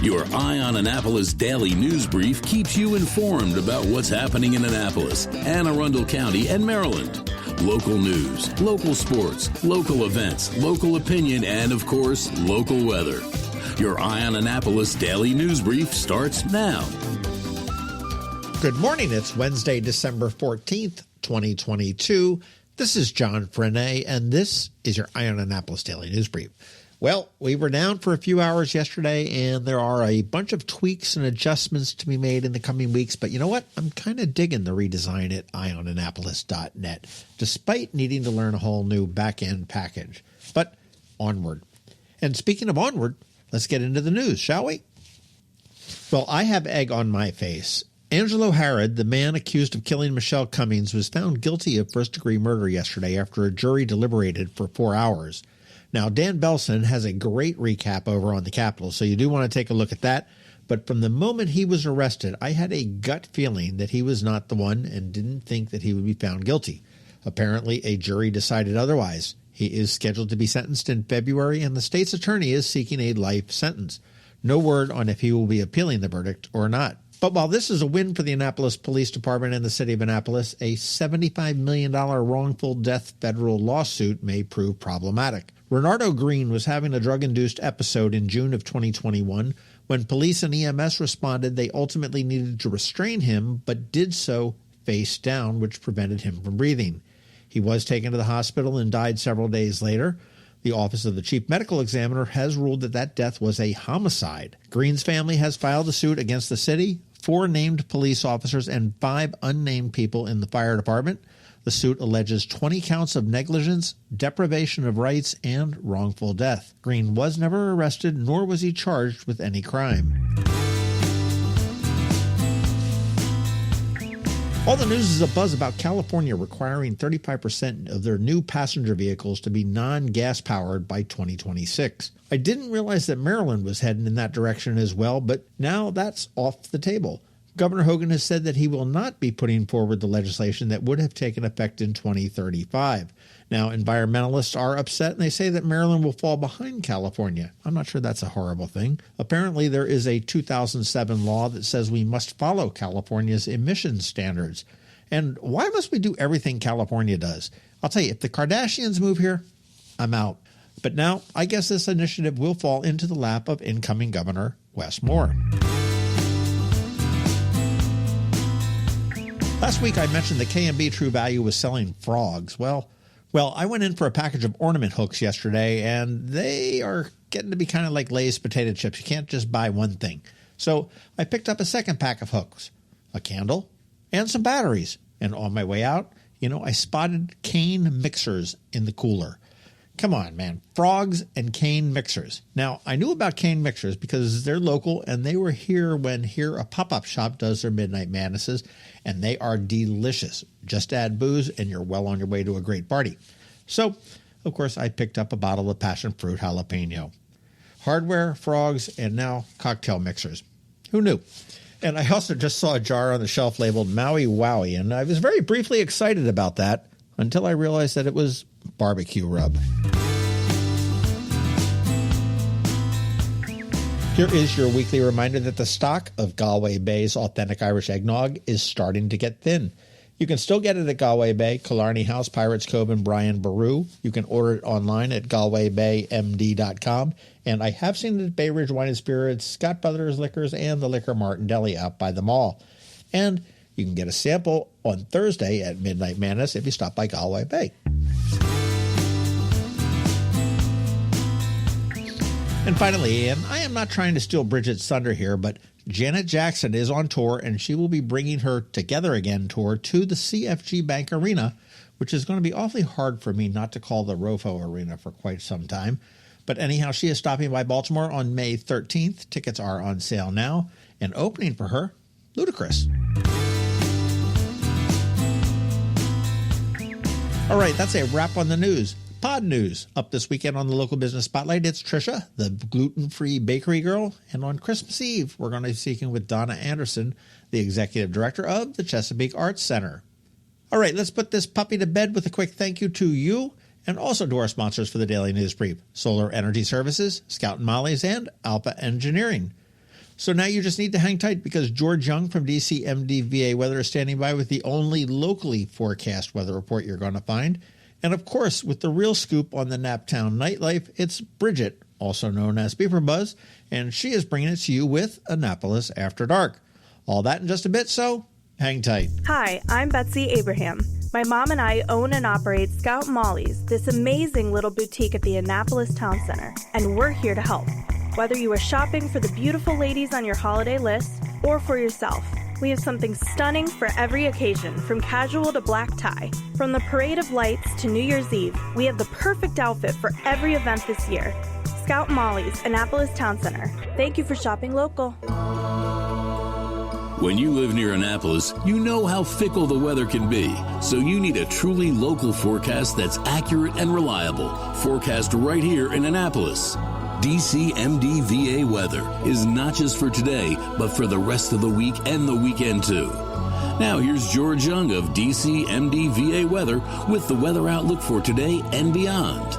Your Eye on Annapolis daily news brief keeps you informed about what's happening in Annapolis, Anne Arundel County, and Maryland. Local news, local sports, local events, local opinion, and, of course, local weather. Your Eye on Annapolis daily news brief starts now. Good morning. It's Wednesday, December 14th, 2022. This is John Frenaye, and this is your Eye on Annapolis daily news brief. Well, we were down for a few hours yesterday, and there are a bunch of tweaks and adjustments to be made in the coming weeks. But you know what? I'm kind of digging the redesign at eyeonannapolis.net, despite needing to learn a whole new back-end package. But onward. And speaking of onward, let's get into the news, shall we? Well, I have egg on my face. Angelo Harrod, the man accused of killing Michelle Cummings, was found guilty of first-degree murder yesterday after a jury deliberated for 4 hours. Now, Dan Belson has a great recap over on the Capitol, so you do want to take a look at that. But from the moment he was arrested, I had a gut feeling that he was not the one and didn't think that he would be found guilty. Apparently, a jury decided otherwise. He is scheduled to be sentenced in February, and the state's attorney is seeking a life sentence. No word on if he will be appealing the verdict or not. But while this is a win for the Annapolis Police Department and the city of Annapolis, a $75 million wrongful death federal lawsuit may prove problematic. Renardo Green was having a drug-induced episode in June of 2021. When police and EMS responded, they ultimately needed to restrain him, but did so face down, which prevented him from breathing. He was taken to the hospital and died several days later. The Office of the Chief Medical Examiner has ruled that that death was a homicide. Green's family has filed a suit against the city, 4 named police officers, and 5 unnamed people in the fire department. The suit alleges 20 counts of negligence, deprivation of rights, and wrongful death. Green was never arrested, nor was he charged with any crime. All the news is a buzz about California requiring 35% of their new passenger vehicles to be non-gas powered by 2026. I didn't realize that Maryland was heading in that direction as well, but now that's off the table. Governor Hogan has said that he will not be putting forward the legislation that would have taken effect in 2035. Now, environmentalists are upset, and they say that Maryland will fall behind California. I'm not sure that's a horrible thing. Apparently, there is a 2007 law that says we must follow California's emissions standards. And why must we do everything California does? I'll tell you, if the Kardashians move here, I'm out. But now, I guess this initiative will fall into the lap of incoming Governor Wes Moore. Last week, I mentioned that K&B True Value was selling frogs. Well, I went in for a package of ornament hooks yesterday, and they are getting to be kind of like Lay's potato chips. You can't just buy one thing. So I picked up a second pack of hooks, a candle, and some batteries. And on my way out, I spotted cane mixers in the cooler. Come on, man. Frogs and cane mixers. Now, I knew about cane mixers because they're local, and they were here when Here a Pop-Up Shop does their Midnight Madnesses, and they are delicious. Just add booze, and you're well on your way to a great party. So, of course, I picked up a bottle of passion fruit jalapeno. Hardware, frogs, and now cocktail mixers. Who knew? And I also just saw a jar on the shelf labeled Maui Wowie, and I was very briefly excited about that until I realized that it was barbecue rub. Here is your weekly reminder that the stock of Galway Bay's authentic Irish eggnog is starting to get thin. You can still get it at Galway Bay, Killarney House, Pirates Cove, and Brian Boru. You can order it online at galwaybaymd.com. And I have seen it at Bay Ridge Wine and Spirits, Scott Brothers Liquors, and the Liquor Martin Deli out by the mall. And you can get a sample on Thursday at Midnight Madness if you stop by Galway Bay. And finally, and I am not trying to steal Bridget's thunder here, but Janet Jackson is on tour, and she will be bringing her Together Again tour to the CFG Bank Arena, which is going to be awfully hard for me not to call the Rofo Arena for quite some time. But anyhow, she is stopping by Baltimore on May 13th. Tickets are on sale now. And opening for her, Ludacris. All right, that's a wrap on the news. Pod news. Up this weekend on the Local Business Spotlight, it's Trisha, the gluten-free bakery girl. And on Christmas Eve, we're going to be speaking with Donna Anderson, the executive director of the Chesapeake Arts Center. All right, let's put this puppy to bed with a quick thank you to you and also to our sponsors for the Daily News Brief, Solar Energy Services, Scout and Molly's, and Alpha Engineering. So now you just need to hang tight because George Young from DCMDVA Weather is standing by with the only locally forecast weather report you're going to find. And of course, with the real scoop on the Naptown nightlife, it's Bridget, also known as BeeprBuzz, and she is bringing it to you with Annapolis After Dark. All that in just a bit, so hang tight. Hi, I'm Betsy Abraham. My mom and I own and operate Scout Molly's, this amazing little boutique at the Annapolis Town Center, and we're here to help. Whether you are shopping for the beautiful ladies on your holiday list or for yourself, we have something stunning for every occasion, from casual to black tie. From the Parade of Lights to New Year's Eve, we have the perfect outfit for every event this year. Scout Molly's, Annapolis Town Center. Thank you for shopping local. When you live near Annapolis, you know how fickle the weather can be. So you need a truly local forecast that's accurate and reliable. Forecast right here in Annapolis. DCMDVA Weather is not just for today, but for the rest of the week and the weekend too. Now here's George Young of DCMDVA Weather with the weather outlook for today and beyond.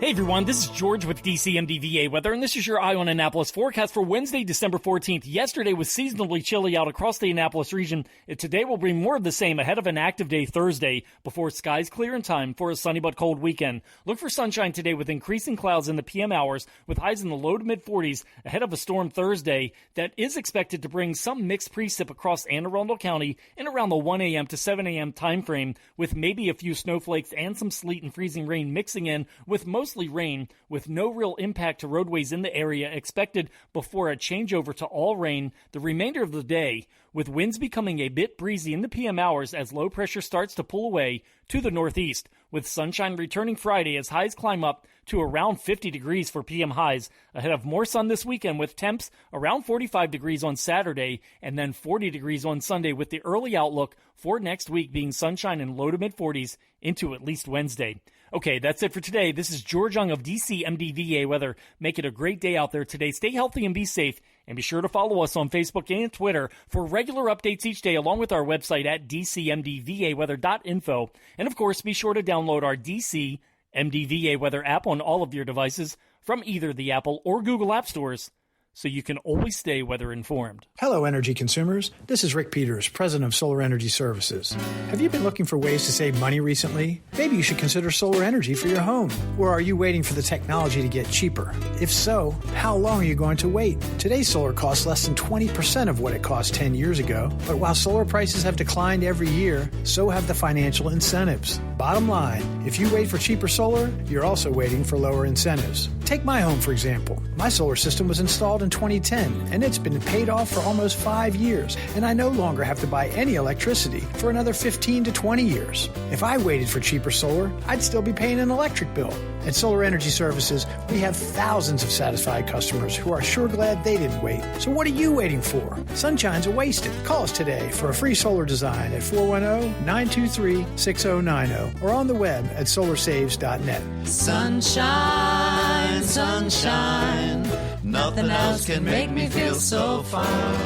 Hey everyone, this is George with DCMDVA Weather, and this is your Eye on Annapolis forecast for Wednesday, December 14th. Yesterday was seasonably chilly out across the Annapolis region. Today will bring more of the same ahead of an active day Thursday before skies clear in time for a sunny but cold weekend. Look for sunshine today with increasing clouds in the PM hours with highs in the low to mid-40s ahead of a storm Thursday that is expected to bring some mixed precip across Anne Arundel County in around the 1 a.m. to 7 a.m. time frame with maybe a few snowflakes and some sleet and freezing rain mixing in with mostly rain with no real impact to roadways in the area expected before a changeover to all rain the remainder of the day, with winds becoming a bit breezy in the PM hours as low pressure starts to pull away to the northeast, with sunshine returning Friday as highs climb up to around 50 degrees for PM highs, ahead of more sun this weekend with temps around 45 degrees on Saturday and then 40 degrees on Sunday, with the early outlook for next week being sunshine in low to mid-40s into at least Wednesday. Okay, that's it for today. This is George Young of DCMDVA Weather. Make it a great day out there today. Stay healthy and be safe. And be sure to follow us on Facebook and Twitter for regular updates each day, along with our website at dcmdvaweather.info. And of course, be sure to download our DCMDVA Weather app on all of your devices from either the Apple or Google App Stores, so you can always stay weather informed. Hello, energy consumers. This is Rick Peters, president of Solar Energy Services. Have you been looking for ways to save money recently? Maybe you should consider solar energy for your home. Or are you waiting for the technology to get cheaper? If so, how long are you going to wait? Today's solar costs less than 20% of what it cost 10 years ago. But while solar prices have declined every year, so have the financial incentives. Bottom line, if you wait for cheaper solar, you're also waiting for lower incentives. Take my home, for example. My solar system was installed in 2010, and it's been paid off for almost 5 years, and I no longer have to buy any electricity for another 15 to 20 years. If I waited for cheaper solar, I'd still be paying an electric bill. At Solar Energy Services, we have thousands of satisfied customers who are sure glad they didn't wait. So what are you waiting for? Sunshine's a wasted. Call us today for a free solar design at 410-923-6090 or on the web at solarsaves.net. Sunshine, sunshine, nothing else can make me feel so fine.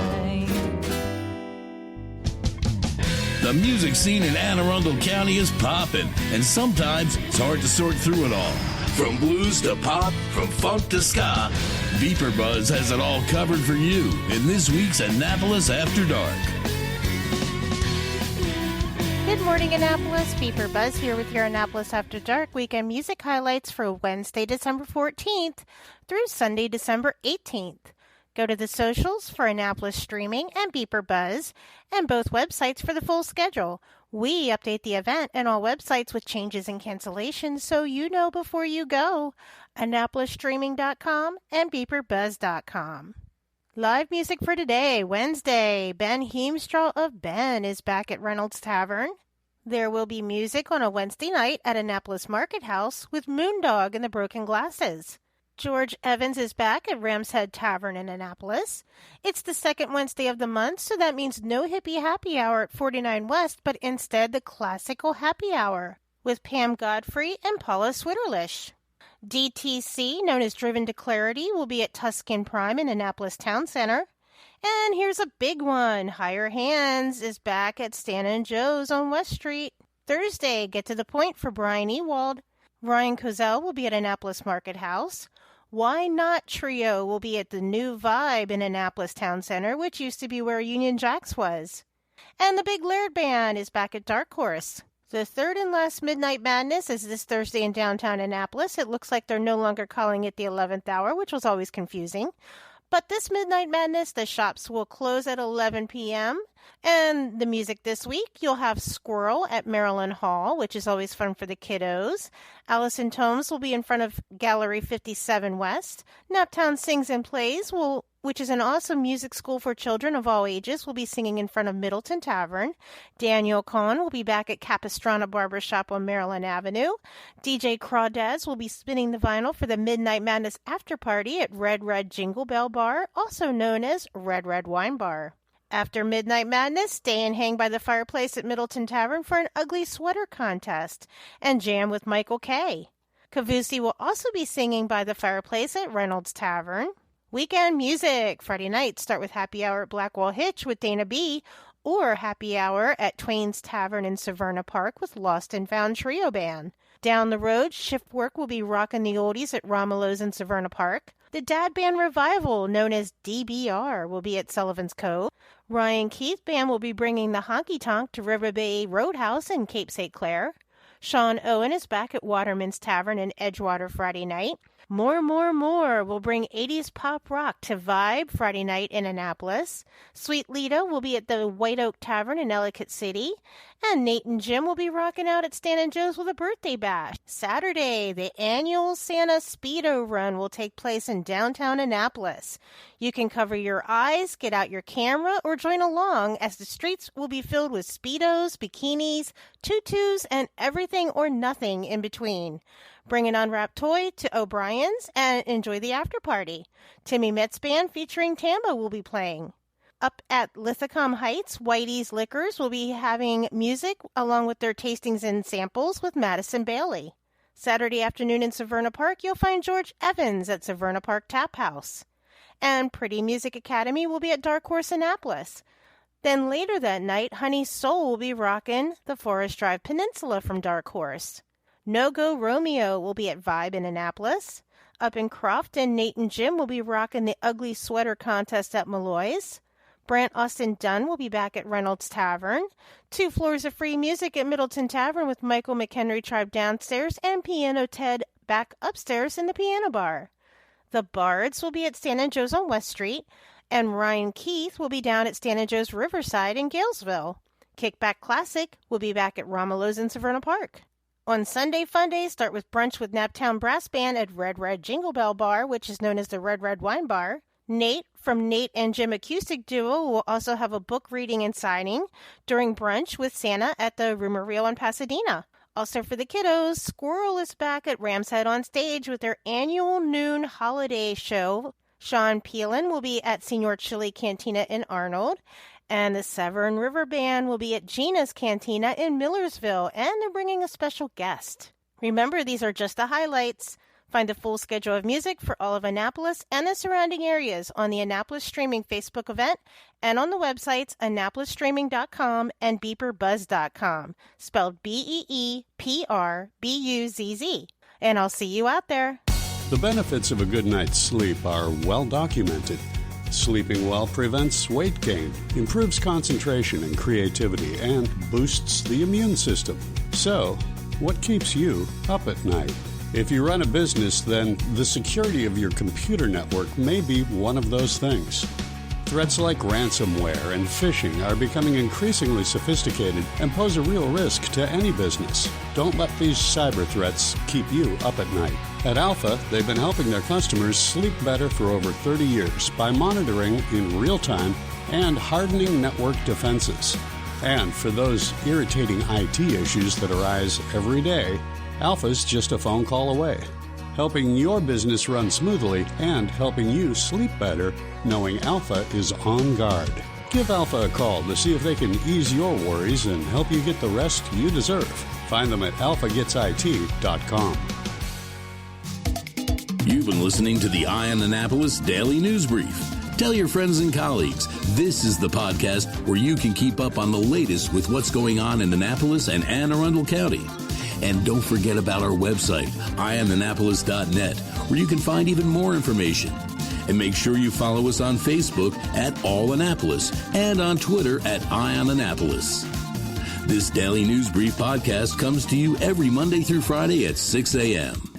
The music scene in Anne Arundel County is popping, and sometimes it's hard to sort through it all. From blues to pop, from funk to ska, BeeprBuzz has it all covered for you in this week's Annapolis After Dark. Good morning, Annapolis. BeeprBuzz here with your Annapolis After Dark weekend music highlights for Wednesday, December 14th through Sunday, December 18th. Go to the socials for Annapolis Streaming and BeeprBuzz, and both websites for the full schedule. We update the event and all websites with changes and cancellations, so you know before you go. AnnapolisStreaming.com and BeeprBuzz.com. Live music for today, Wednesday. Ben Heemstraw of Ben is back at Reynolds Tavern. There will be music on a Wednesday night at Annapolis Market House with Moondog and the Broken Glasses. George Evans is back at Ram's Head Tavern in Annapolis. It's the second Wednesday of the month, so that means no hippie happy hour at 49 West, but instead the classical happy hour with Pam Godfrey and Paula Switterlish. DTC, known as Driven to Clarity, will be at Tuscan Prime in Annapolis Town Center. And here's a big one. Higher Hands is back at Stan and Joe's on West Street. Thursday, Get to the Point for Brian Ewald. Ryan Cozell will be at Annapolis Market House. Why Not Trio will be at the new Vibe in Annapolis Town Center, which used to be where Union Jacks was. And the Big Laird Band is back at Dark Horse. The third and last Midnight Madness is this Thursday in downtown Annapolis. It looks like they're no longer calling it the 11th hour, which was always confusing. But this Midnight Madness, the shops will close at 11 p.m. And the music this week, you'll have Squirrel at Maryland Hall, which is always fun for the kiddos. Allison Tomes will be in front of Gallery 57 West. Naptown Sings and Plays, which is an awesome music school for children of all ages, will be singing in front of Middleton Tavern. Daniel Kahn will be back at Capistrano Barbershop on Maryland Avenue. DJ Crawdads will be spinning the vinyl for the Midnight Madness After Party at Red Red Jingle Bell Bar, also known as Red Red Wine Bar. After Midnight Madness, stay and hang by the fireplace at Middleton Tavern for an ugly sweater contest and jam with Michael K. Kavusi will also be singing by the fireplace at Reynolds Tavern. Weekend music. Friday night, start with Happy Hour at Blackwall Hitch with Dana B. or Happy Hour at Twain's Tavern in Severna Park with Lost and Found Trio Band. Down the road, shift work will be rockin' the oldies at Romulo's in Severna Park. The Dad Band Revival, known as DBR, will be at Sullivan's Cove. Ryan Keith Band will be bringing the honky tonk to River Bay Roadhouse in Cape St. Clair. Sean Owen is back at Waterman's Tavern in Edgewater Friday night. More will bring 80s pop rock to Vibe Friday night in Annapolis. Sweet Lita will be at the White Oak Tavern in Ellicott City. And Nate and Jim will be rocking out at Stan and Joe's with a birthday bash. Saturday, the annual Santa Speedo Run will take place in downtown Annapolis. You can cover your eyes, get out your camera, or join along as the streets will be filled with Speedos, bikinis, tutus, and everything or nothing in between. Bring an unwrapped toy to O'Brien's and enjoy the after party. Timmy Metz Band featuring Tamba will be playing. Up at Lithicum Heights, Whitey's Liquors will be having music along with their tastings and samples with Madison Bailey. Saturday afternoon in Severna Park, you'll find George Evans at Severna Park Tap House. And Pretty Music Academy will be at Dark Horse Annapolis. Then later that night, Honey Soul will be rocking the Forest Drive Peninsula from Dark Horse. No Go Romeo will be at Vibe in Annapolis. Up in Crofton, Nate and Jim will be rocking the Ugly Sweater Contest at Malloy's. Brant Austin Dunn will be back at Reynolds Tavern. 2 floors of free music at Middleton Tavern with Michael McHenry Tribe downstairs and Piano Ted back upstairs in the piano bar. The Bards will be at Stan and Joe's on West Street, and Ryan Keith will be down at Stan and Joe's Riverside in Galesville. Kickback Classic will be back at Romulo's in Severna Park. On Sunday Fun Day, start with brunch with Naptown Brass Band at Red Red Jingle Bell Bar, which is known as the Red Red Wine Bar. Nate from Nate and Jim Acoustic Duo will also have a book reading and signing during brunch with Santa at the Rumor Reel in Pasadena. Also for the kiddos, Squirrel is back at Ram's Head on stage with their annual noon holiday show. Sean Peelan will be at Senor Chili Cantina in Arnold. And the Severn River Band will be at Gina's Cantina in Millersville, and they're bringing a special guest. Remember, these are just the highlights. Find the full schedule of music for all of Annapolis and the surrounding areas on the Annapolis Streaming Facebook event and on the websites annapolisstreaming.com and BeeprBuzz.com, spelled BeeprBuzz. And I'll see you out there. The benefits of a good night's sleep are well documented. Sleeping well prevents weight gain, improves concentration and creativity, and boosts the immune system. So, what keeps you up at night? If you run a business, then the security of your computer network may be one of those things. Threats like ransomware and phishing are becoming increasingly sophisticated and pose a real risk to any business. Don't let these cyber threats keep you up at night. At Alpha, they've been helping their customers sleep better for over 30 years by monitoring in real time and hardening network defenses. And for those irritating IT issues that arise every day, Alpha's just a phone call away, helping your business run smoothly and helping you sleep better, knowing Alpha is on guard. Give Alpha a call to see if they can ease your worries and help you get the rest you deserve. Find them at alphagetsit.com. You've been listening to the Eye on Annapolis Daily News Brief. Tell your friends and colleagues, this is the podcast where you can keep up on the latest with what's going on in Annapolis and Anne Arundel County. And don't forget about our website, eyeonannapolis.net, where you can find even more information. And make sure you follow us on Facebook at All Annapolis and on Twitter at Eye on Annapolis. This Daily News Brief podcast comes to you every Monday through Friday at 6 a.m.